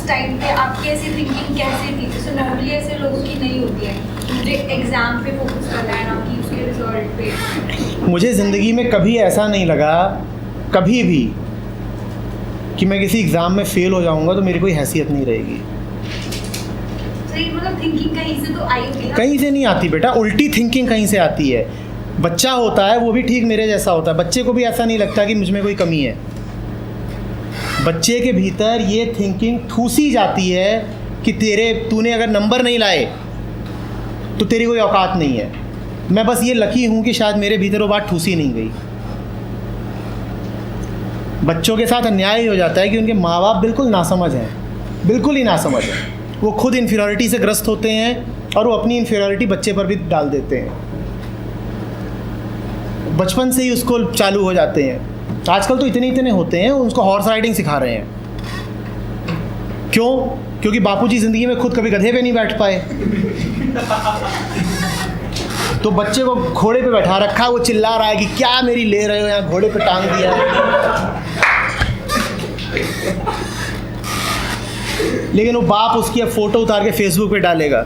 उस टाइम पे आपकी ऐसी थिंकिंग कैसे थी? जैसे नॉर्मली ऐसे लोगों की नहीं होती है, मुझे एग्जाम पे फोकस करना है ना कि उसके रिजल्ट पे। मुझे ज़िंदगी में कभी ऐसा नहीं लगा, कभी भी, कि मैं किसी एग्ज़ाम में फ़ेल हो जाऊंगा तो मेरी कोई हैसियत नहीं रहेगी। सही, मतलब थिंकिंग कहीं से तो आई होगी ना? कहीं से नहीं आती बेटा, उल्टी थिंकिंग कहीं से आती है। बच्चा होता है वो भी ठीक मेरे जैसा होता है, बच्चे को भी ऐसा नहीं लगता कि मुझ में कोई कमी है। बच्चे के भीतर ये थिंकिंग ठूसी जाती है कि तूने अगर नंबर नहीं लाए तो तेरी कोई औकात नहीं है। मैं बस ये लकी हूँ कि शायद मेरे भीतर वो बात ठूसी नहीं गई। बच्चों के साथ अन्याय हो जाता है कि उनके माँ बाप बिल्कुल नासमझ हैं, बिल्कुल ही नासमझ हैं। वो खुद इन्फीरियरिटी से ग्रस्त होते हैं और वो अपनी इन्फीरियरिटी बच्चे पर भी डाल देते हैं, बचपन से ही उसको चालू हो जाते हैं। आजकल तो इतने होते हैं, उसको हॉर्स राइडिंग सिखा रहे हैं। क्यों? क्योंकि बापूजी ज़िंदगी में खुद कभी गधे पे नहीं बैठ पाए, तो बच्चे को घोड़े पे बैठा रखा, वो चिल्ला रहा है कि क्या मेरी ले रहे हो, यहाँ घोड़े पे टांग दिया है। लेकिन वो बाप उसकी अब फ़ोटो उतार के फेसबुक पे डालेगा,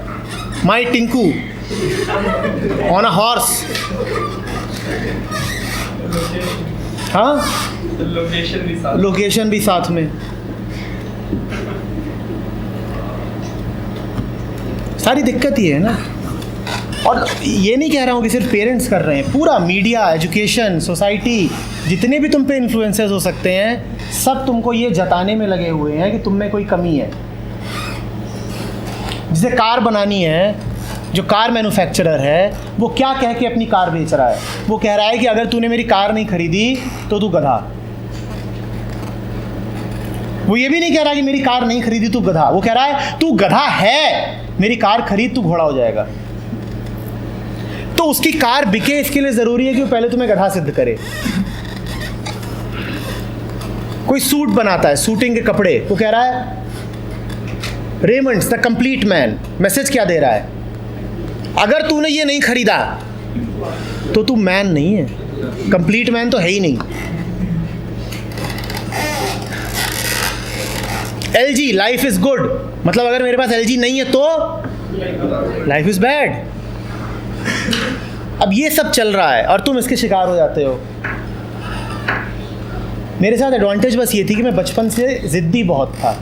माई टिंकू ऑन अ हॉर्स। हाँ, लोकेशन भी साथ में। सारी दिक्कत ये है ना। और ये नहीं कह रहा हूँ कि सिर्फ पेरेंट्स कर रहे हैं, पूरा मीडिया, एजुकेशन, सोसाइटी, जितने भी तुम पे इन्फ्लुएंसर्स हो सकते हैं, सब तुमको ये जताने में लगे हुए हैं कि तुम में कोई कमी है। जिसे कार बनानी है, जो कार मैन्युफैक्चरर है, वो क्या कह के अपनी कार बेच रहा है? वो कह रहा है कि अगर तूने मेरी कार नहीं खरीदी तो तू गधा। वो ये भी नहीं कह रहा कि मेरी कार नहीं खरीदी तू गधा, वो कह रहा है तू गधा है, मेरी कार खरीद, तू घोड़ा हो जाएगा। तो उसकी कार बिके, इसके लिए ज़रूरी है कि वो पहले तुम्हें गधा सिद्ध करे। कोई सूट बनाता है, शूटिंग के कपड़े, वो कह रहा है Raymond's the complete man. Message क्या दे रहा है? अगर तूने ये नहीं खरीदा तो तू मैन नहीं है, कंप्लीट मैन तो है ही नहीं। LG लाइफ इज गुड, मतलब अगर मेरे पास LG नहीं है तो लाइफ इज बैड। अब ये सब चल रहा है और तुम इसके शिकार हो जाते हो। मेरे साथ एडवांटेज बस ये थी कि मैं बचपन से ज़िद्दी बहुत था।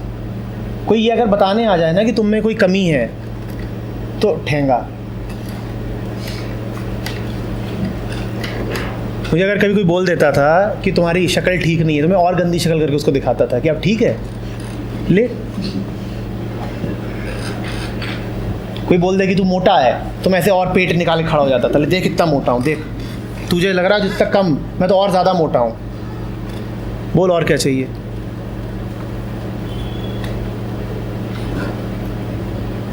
कोई ये अगर बताने आ जाए ना कि तुम में कोई कमी है तो ठेंगा। मुझे अगर कभी कोई बोल देता था कि तुम्हारी शक्ल ठीक नहीं है तो मैं और गंदी शक्ल करके उसको दिखाता था कि अब ठीक है, ले। कोई बोल दे कि तू मोटा है तो मैं ऐसे और पेट निकाल के खड़ा हो जाता था, ले देख कितना मोटा हूँ, देख तुझे लग रहा है जितना कम, मैं तो और ज़्यादा मोटा हूँ, बोल और क्या चाहिए।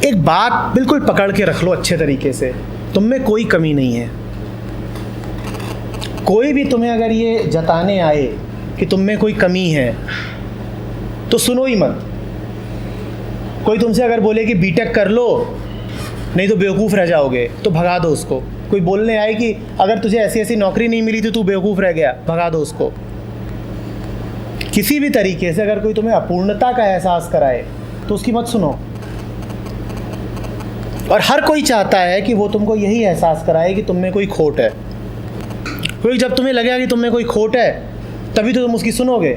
एक बात बिल्कुल पकड़ के रख लो अच्छे तरीके से, तुम में कोई कमी नहीं है। कोई भी तुम्हें अगर ये जताने आए कि तुम में कोई कमी है तो सुनो ही मत। कोई तुमसे अगर बोले कि बीटेक कर लो नहीं तो बेवकूफ़ रह जाओगे तो भगा दो उसको। कोई बोलने आए कि अगर तुझे ऐसी ऐसी नौकरी नहीं मिली तो तू बेवकूफ़ रह गया, भगा दो उसको। किसी भी तरीके से अगर कोई तुम्हें अपूर्णता का एहसास कराए तो उसकी मत सुनो। और हर कोई चाहता है कि वो तुमको यही एहसास कराए कि तुम में कोई खोट है, क्योंकि जब तुम्हें लगेगा कि तुम में कोई खोट है तभी तो तुम उसकी सुनोगे।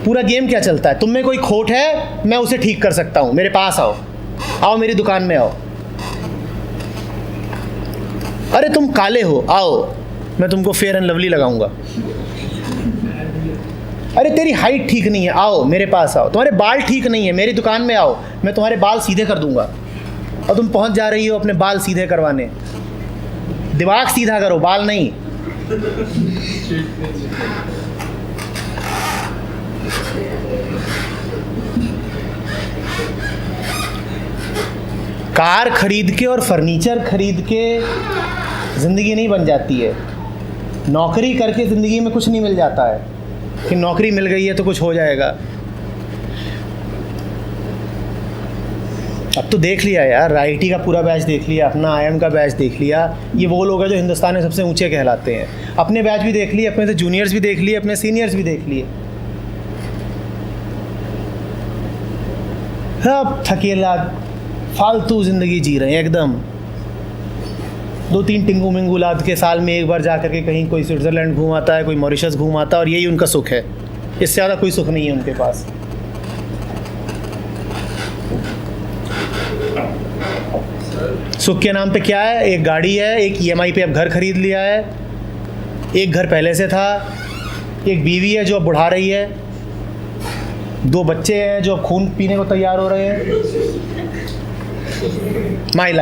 पूरा गेम क्या चलता है, तुम में कोई खोट है, मैं उसे ठीक कर सकता हूँ, मेरे पास आओ, आओ मेरी दुकान में आओ। अरे तुम काले हो, आओ मैं तुमको फेयर एंड लवली लगाऊंगा। अरे तेरी हाइट ठीक नहीं है, आओ मेरे पास आओ। तुम्हारे बाल ठीक नहीं है, मेरी दुकान में आओ, मैं तुम्हारे बाल सीधे कर दूंगा। और तुम पहुंच जा रही हो अपने बाल सीधे करवाने। दिमाग सीधा करो, बाल नहीं। कार खरीद के और फर्नीचर खरीद के ज़िंदगी नहीं बन जाती है। नौकरी करके ज़िंदगी में कुछ नहीं मिल जाता है कि नौकरी मिल गई है तो कुछ हो जाएगा। अब तो देख लिया यार, IIT का पूरा बैच देख लिया, अपना IIM का बैच देख लिया। ये वो लोग हैं जो हिंदुस्तान में सबसे ऊंचे कहलाते हैं। अपने बैच भी देख लिए, अपने से जूनियर्स भी देख लिए, अपने सीनियर्स भी देख लिए। सब थकेला फालतू ज़िंदगी जी रहे हैं एकदम। 2-3 टिंगू मिंगू लाद के साल में एक बार जा करके कहीं कोई स्विट्ज़रलैंड घूम आता है, कोई मॉरिशस घूम आता है, और यही उनका सुख है। इससे ज़्यादा कोई सुख नहीं है उनके पास। सुख के नाम पे क्या है? एक गाड़ी है, एक EMI पे अब घर खरीद लिया है, एक घर पहले से था, एक बीवी है जो अब बुढ़ा रही है, 2 बच्चे हैं जो अब खून पीने को तैयार हो रहे हैं। My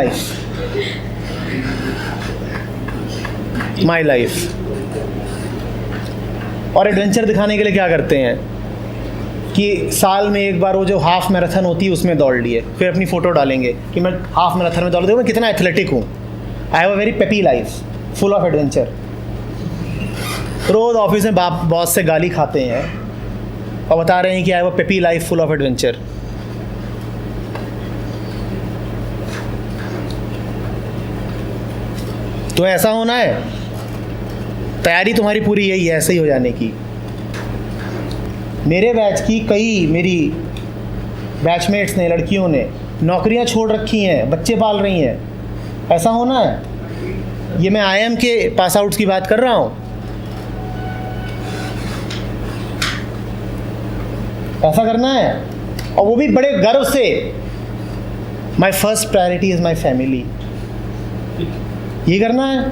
life. और एडवेंचर दिखाने के लिए क्या करते हैं कि साल में एक बार वो जो हाफ मैराथन होती है उसमें दौड़ लिए, फिर अपनी फ़ोटो डालेंगे कि मैं हाफ मैराथन में दौड़ रहा हूँ, मैं कितना एथलेटिक हूँ। I have a very peppy life full of adventure. रोज़ ऑफिस में बॉस से गाली खाते हैं और बता रहे हैं कि I have a peppy life full of adventure. तो ऐसा होना है, तैयारी तुम्हारी पूरी यही है ऐसे ही हो जाने की। मेरे बैच की कई मेरी बैचमेट्स ने, लड़कियों ने नौकरियां छोड़ रखी हैं, बच्चे पाल रही हैं। ऐसा होना है। ये मैं IIM के पास आउट्स की बात कर रहा हूँ। ऐसा करना है, और वो भी बड़े गर्व से। My first priority is my family. ये करना है।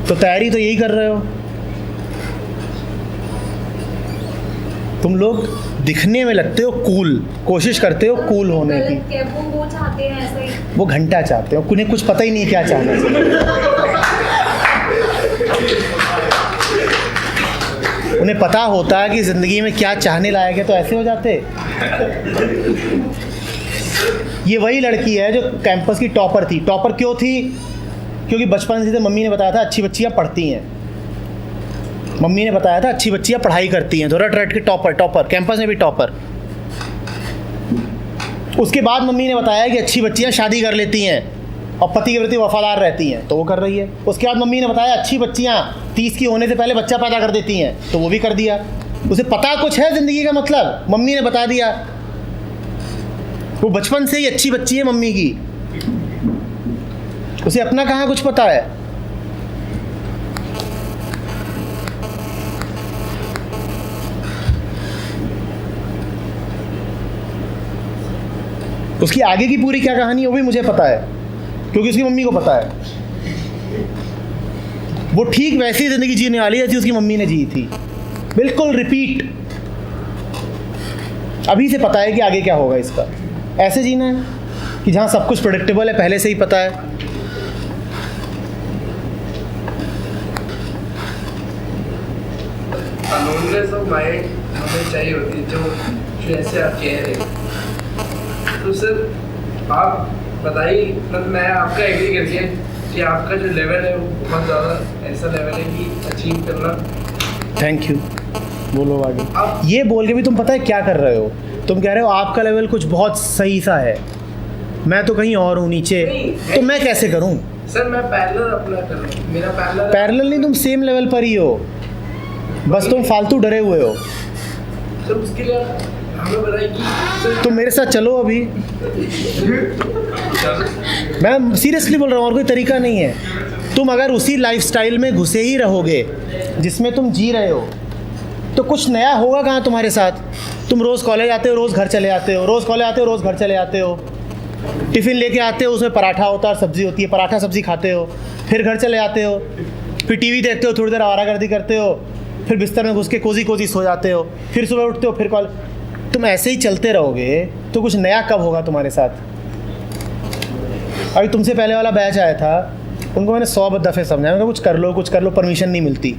तो तैयारी तो यही कर रहे हो तुम लोग। दिखने में लगते हो कूल, कोशिश करते हो कूल होने की। वो चाहते हैं ऐसे ही। वो घंटा चाहते हो, उन्हें कुछ पता ही नहीं क्या चाहना चाहिए। उन्हें पता होता है कि ज़िंदगी में क्या चाहने लायक है, तो ऐसे हो जाते। ये वही लड़की है जो कैंपस की टॉपर थी। टॉपर क्यों थी? क्योंकि बचपन से मम्मी ने बताया था अच्छी बच्चियाँ पढ़ती हैं। मम्मी ने बताया था अच्छी बच्चियाँ पढ़ाई करती हैं, तो रट रट के टॉपर कैंपस में भी टॉपर। उसके बाद मम्मी ने बताया कि अच्छी बच्चियाँ शादी कर लेती हैं और पति के प्रति वफादार रहती हैं, तो वो कर रही है। उसके बाद मम्मी ने बताया अच्छी बच्चियाँ 30 की होने से पहले बच्चा पैदा कर देती हैं, तो वो भी कर दिया। उसे पता कुछ है ज़िंदगी का मतलब, मम्मी ने बता दिया। वो बचपन से ही अच्छी बच्ची है मम्मी की, उसे अपना कहाँ कुछ पता है। उसकी आगे की पूरी क्या कहानी है वो भी मुझे पता है, क्योंकि उसकी मम्मी को पता है। वो ठीक वैसी ज़िंदगी जीने वाली है जैसी उसकी मम्मी ने जी थी, बिल्कुल रिपीट। अभी से पता है कि आगे क्या होगा इसका। ऐसे जीना है कि जहाँ सब कुछ प्रेडिक्टेबल है, पहले से ही पता है। अलोननेस ऑफ माइंड हमें चाहिए होती है, जो जैसे आप कह रहे हैं। तो सर आप बताइए, मतलब मैं आपका एग्री कर दिया कि आपका जो लेवल है वो बहुत ज़्यादा ऐसा लेवल है कि अचीव करना। Thank you. बोलो आगे। ये बोल के भी तुम पता है क्या कर रहे हो? तुम कह रहे हो आपका लेवल कुछ बहुत सही सा है, मैं तो कहीं और हूँ नीचे, तो मैं कैसे करूँ? सर मैं पैरेलल अपना कर रहा हूँ, मेरा पैरेलल नहीं, तुम सेम लेवल पर ही हो, बस तुम फालतू डरे हुए हो। सर उसके लिए हमें बताइए कि तुम मेरे साथ चलो अभी। मैं सीरियसली बोल रहा हूँ, और कोई तरीका नहीं है। तुम अगर उसी लाइफस्टाइल में घुसे ही रहोगे जिसमें तुम जी रहे हो, तो कुछ नया होगा कहाँ तुम्हारे साथ? तुम रोज़ कॉलेज आते हो, रोज़ घर चले आते हो, रोज़ कॉलेज आते हो, रोज़ घर चले आते हो। टिफ़िन लेके आते हो, उसमें पराठा होता है और सब्ज़ी होती है, पराठा सब्ज़ी खाते हो, फिर घर चले आते हो, फिर टीवी देखते हो, थोड़ी देर आवारागर्दी करते हो, फिर बिस्तर में घुस के कोजी सो जाते हो, फिर सुबह उठते हो, फिर कॉल। तुम ऐसे ही चलते रहोगे तो कुछ नया कब होगा तुम्हारे साथ? अभी तुमसे पहले वाला बैच आया था, उनको मैंने 100 दफ़े समझाया, मैंने कुछ कर लो, परमिशन नहीं मिलती।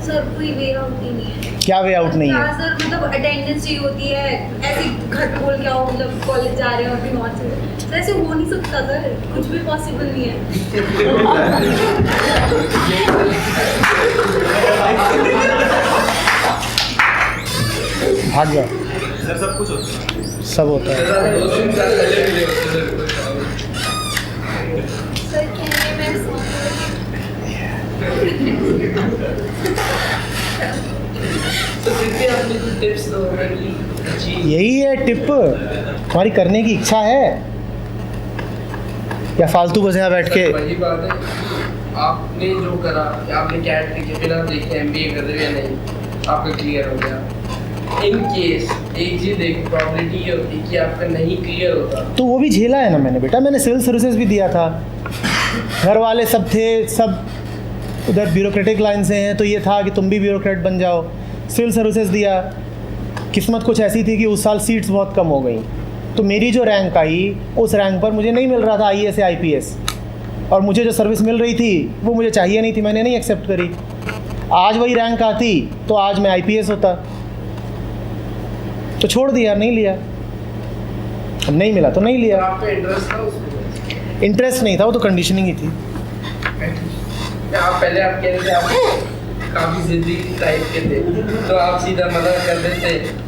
सर कोई वे आउट ही नहीं है। क्या वे आउट नहीं है? सर मतलब अटेंडेंस चाहिए होती है, ऐसे घर पे बोल के आओ, मतलब कॉलेज जा रहे हो अभी नॉट से, सर ऐसे हो नहीं सकता सर, कुछ भी पॉसिबल नहीं है। भाग जा। सर सब कुछ होता है, सब होता है। सर कहने में तो फिर भी आपने कुछ टिप्स दो हमें कि अचीव यही है टिप, तुम्हारी करने की इच्छा है या फालतू बस यहाँ बैठ के। वही बात है, आपने जो करा, आपने कैट के बिना देखे एमबीए कर दिया या नहीं, आपका क्लियर हो गया। इन केस एक चीज एक प्रॉबिलिटी ये होती कि आपका नहीं क्लियर होता, तो वो भी झेला है ना मैंने बेटा, मैंने सिविल सर्विसेज भी दिया था, घर वाले सब थे, सब उधर ब्यूरोक्रेटिक लाइन से हैं, तो ये था कि तुम भी ब्यूरोक्रेट बन जाओ, सिविल सर्विसेज दिया। किस्मत कुछ ऐसी थी कि उस साल सीट्स बहुत कम हो गई, तो मेरी जो रैंक आई उस रैंक पर मुझे नहीं मिल रहा था आईएएस या आईपीएस, और मुझे जो सर्विस मिल रही थी वो मुझे चाहिए नहीं थी, मैंने नहीं एक्सेप्ट करी। आज वही रैंक आती तो आज मैं आईपीएस होता, तो छोड़ दिया, नहीं लिया। अब नहीं मिला तो नहीं लिया। आपका इंटरेस्ट था उसमें? इंटरेस्ट नहीं था, वो तो कंडीशनिंग ही थी। आप पहले आप कह रहे थे आप काफी जिद्दी टाइप के थे, तो आप सीधा मना कर देते।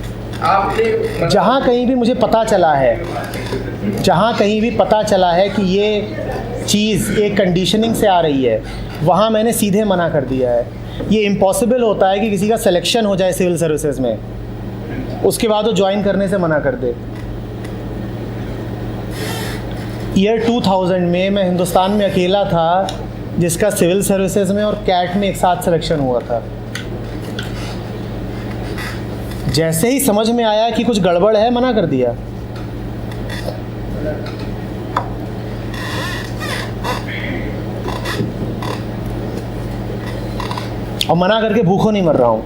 आपने जहाँ कहीं भी मुझे पता चला है, जहाँ कहीं भी पता चला है कि ये चीज़ एक कंडीशनिंग से आ रही है, वहाँ मैंने सीधे मना कर दिया है। ये इम्पॉसिबल होता है कि किसी का सिलेक्शन हो जाए सिविल सर्विसेज में, उसके बाद वो ज्वाइन करने से मना कर दे। ईयर 2000 में मैं हिंदुस्तान में अकेला था जिसका सिविल सर्विसेज में और कैट में एक साथ सिलेक्शन हुआ था। जैसे ही समझ में आया कि कुछ गड़बड़ है, मना कर दिया। और मना करके भूखों नहीं मर रहा हूँ,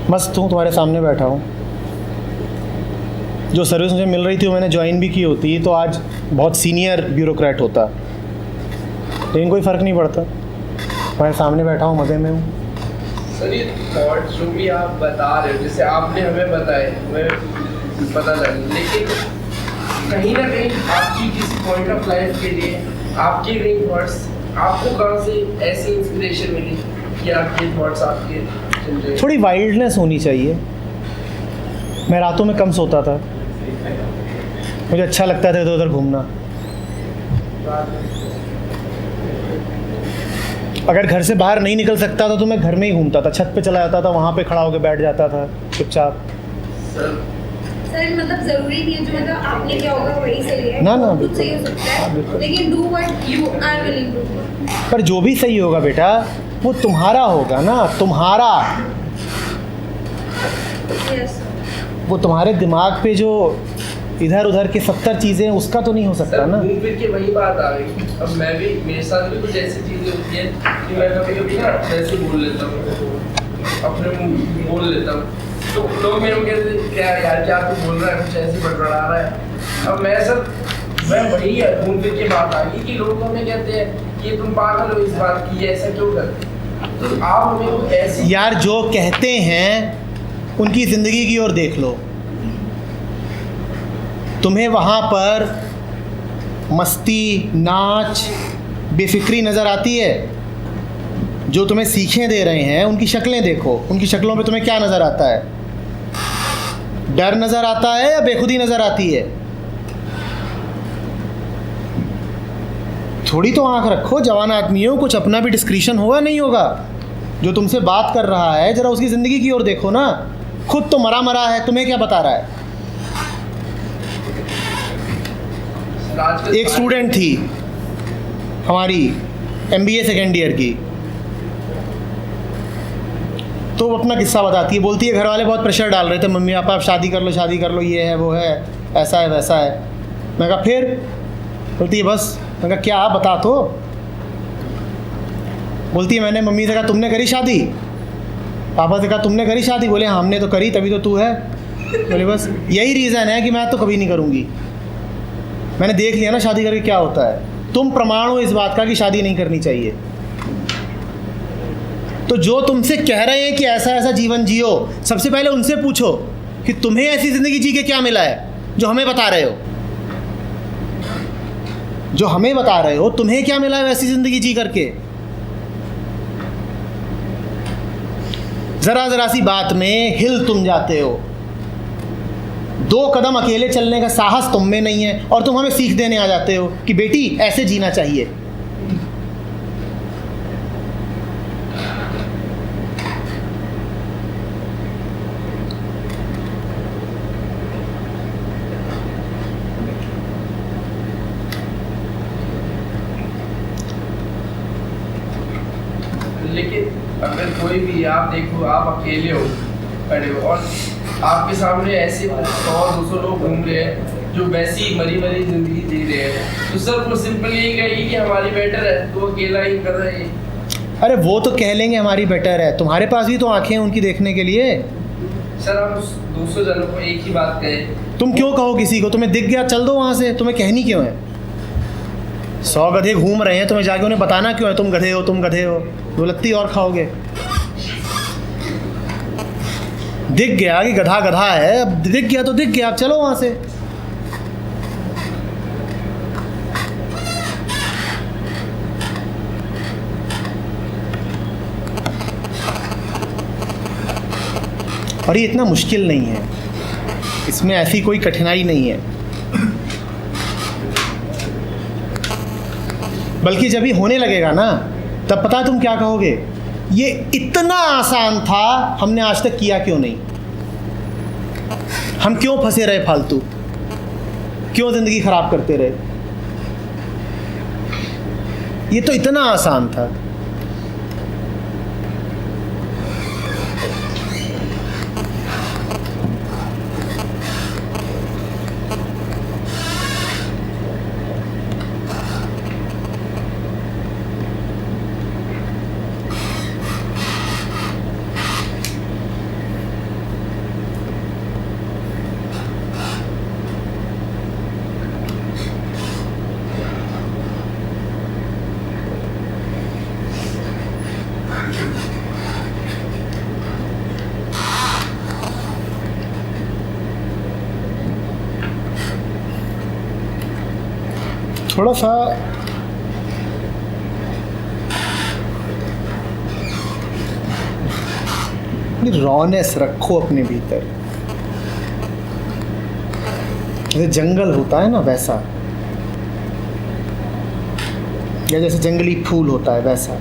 मस्त हूँ, तुम्हारे सामने बैठा हूँ। जो सर्विस मुझे मिल रही थी वो मैंने ज्वाइन भी की होती तो आज बहुत सीनियर ब्यूरोक्रेट होता, लेकिन कोई फ़र्क नहीं पड़ता, तुम्हारे सामने बैठा हूँ, मज़े में हूँ। सर ये थॉट्स जो भी आप बता रहे हो, जैसे आपने हमें बताए, हमें पता लगा, लेकिन कहीं ना कहीं आपकी किसी पॉइंट ऑफ लाइफ के लिए आपके कई थॉट्स, आपको कहाँ से ऐसी इंस्पिरेशन मिली कि आपके थॉट्स आपके थोड़ी वाइल्डनेस होनी चाहिए। मैं रातों में कम सोता था, मुझे अच्छा लगता था इधर उधर घूमना। अगर घर से बाहर नहीं निकल सकता था तो मैं घर में ही घूमता था, छत पे चला जाता था, वहाँ पे खड़ा होकर बैठ जाता था चुपचाप। सर मतलब जरूरी नहीं है जो मतलब आपने क्या होगा वही सही है, ना, ना, कुछ सही हो सकता हाँ, है, बिल्कुल। लेकिन do what you are willing to do. पर जो भी सही होगा बेटा वो तुम्हारा होगा ना, तुम्हारा। यस वो तुम्हारे दिमाग पे जो इधर उधर के 70 चीज़ें हैं उसका तो नहीं हो सकता सर ना। घूम फिर के वही बात आ गई। अब मैं भी, मेरे साथ भी कुछ ऐसी चीज़ें होती हैं कि मैं कभी कभी ना ऐसे बोल लेता हूँ, अपने मुँह बोल लेता हूँ, तो लोग मेरे को कहते हैं क्या यार क्या तू बोल रहा है, कुछ ऐसे बड़बड़ा रहा है। अब मैं सर मैं वही है, घूम फिर के बात आ गई कि लोग हमें कहते हैं कि तुम पागल हो इस बात की, ऐसा क्यों करते। तो आप हमें वो ऐसी यार जो कहते हैं उनकी ज़िंदगी की ओर देख लो, तुम्हें वहाँ पर मस्ती, नाच, बेफिक्री नज़र आती है। जो तुम्हें सीखें दे रहे हैं उनकी शक्लें देखो, उनकी शक्लों पे तुम्हें क्या नज़र आता है? डर नज़र आता है या बेखुदी नज़र आती है? थोड़ी तो आंख रखो, जवान आदमी हो, कुछ अपना भी डिस्क्रिशन होगा नहीं होगा। जो तुमसे बात कर रहा है ज़रा उसकी ज़िंदगी की ओर देखो ना, खुद तो मरा मरा है, तुम्हें क्या बता रहा है? एक स्टूडेंट थी हमारी MBA सेकेंड ईयर की, तो वो अपना किस्सा बताती है, बोलती है घर वाले बहुत प्रेशर डाल रहे थे, मम्मी पापा आप शादी कर लो, शादी कर लो, ये है वो है, ऐसा है वैसा है। मैं कहा फिर? बोलती है बस। मैं कहा क्या, बता तो। बोलती है मैंने मम्मी से कहा तुमने करी शादी, पापा से कहा तुमने करी शादी, बोले हाँ हमने तो करी तभी तो तू है। बोले बस यही रीज़न है कि मैं तो कभी नहीं करूँगी, मैंने देख लिया ना शादी करके क्या होता है। तुम प्रमाण हो इस बात का कि शादी नहीं करनी चाहिए। तो जो तुमसे कह रहे हैं कि ऐसा ऐसा जीवन जियो, सबसे पहले उनसे पूछो कि तुम्हें ऐसी ज़िंदगी जी के क्या मिला है जो हमें बता रहे हो। जो हमें बता रहे हो तुम्हें क्या मिला है वैसी ज़िंदगी जी करके। ज़रा ज़रा सी बात में हिल तुम जाते हो, 2 कदम अकेले चलने का साहस तुम में नहीं है, और तुम हमें सीख देने आ जाते हो कि बेटी ऐसे जीना चाहिए। भी, आप देखो आप अकेले हो खड़े हो और आपके सामने ऐसे 100-200 लोग घूम रहे हैं जो वैसी मरी मरी जिंदगी जी रहे हैं, तो सर वो सिंपल यही कहेगी कि हमारी बेटर है, तो अकेला ही कर रहा है। अरे वो तो कह लेंगे हमारी बेटर है, तुम्हारे पास भी तो आंखें हैं उनकी देखने के लिए। सर हम उस 200 जनों को एक ही बात कहें। तुम क्यों कहो किसी को, तुम्हें दिख गया चल दो वहाँ से, तुम्हें कहनी क्यों है? 100 गधे घूम रहे हैं, तुम्हें जाके उन्हें बताना क्यों है तुम गधे हो, तुम गधे हो? दो लत्ती और खाओगे। दिख गया कि गधा गधा है, अब दिख गया तो दिख गया, अब चलो वहाँ से। और ये इतना मुश्किल नहीं है, इसमें ऐसी कोई कठिनाई नहीं है। बल्कि जब ये होने लगेगा ना, तब पता है तुम क्या कहोगे, ये इतना आसान था, हमने आज तक किया क्यों नहीं? हम क्यों फंसे रहे फालतू, क्यों ज़िंदगी ख़राब करते रहे? ये तो इतना आसान था। थोड़ा सा रॉनेस रखो अपने भीतर, जैसे जंगल होता है ना वैसा, या जैसे जंगली फूल होता है वैसा।